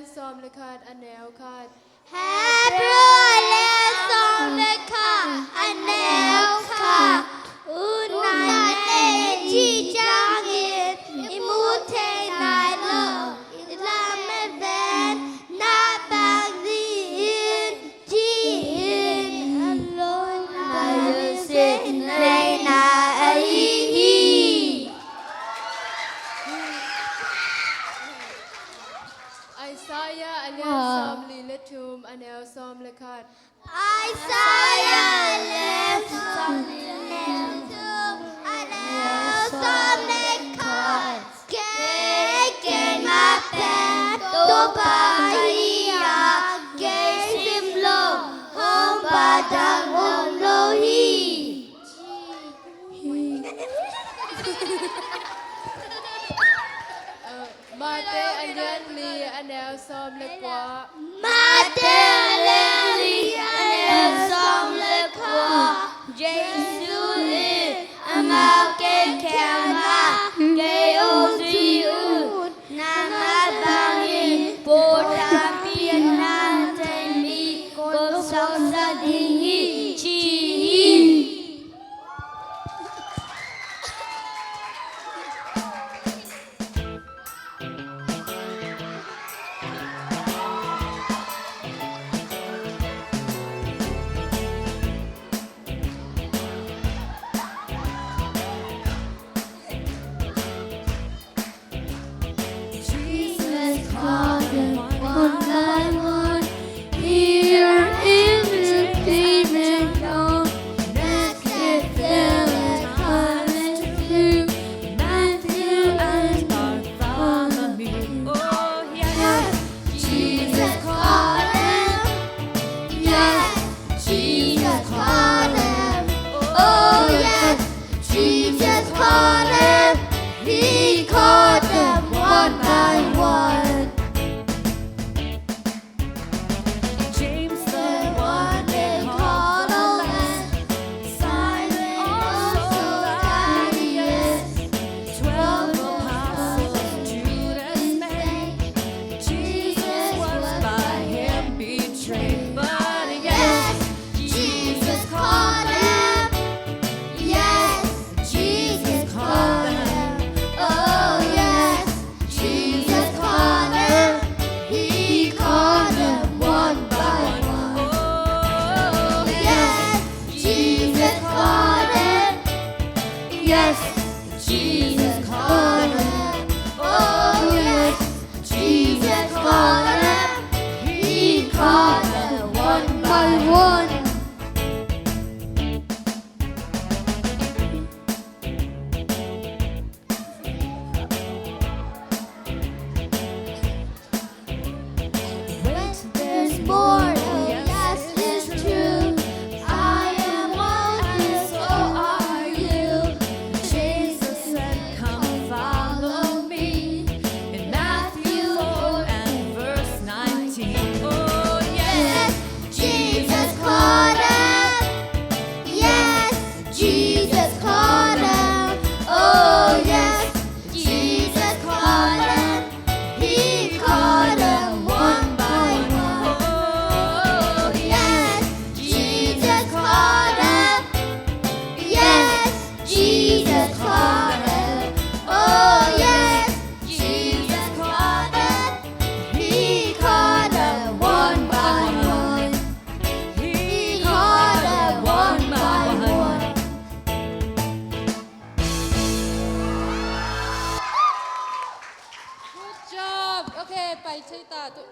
som lekat anelkat Hebron som lekat anelkat unane jijangit imute nailo ilameven nabangin jin alon nayosin reina ai Isaiah anel som liletum anel som lekat Isaiah left some letum anel som lekat ke mapen to bahia ke simlo hom padang om lohi Mate anyan li anel som lekwa Mateli anel som lekwa Jesu amal ke kema ke oziun nama bangin potam pianan temi kosong sadingi cihin Good job. Okay, ไปใช้ตาตัว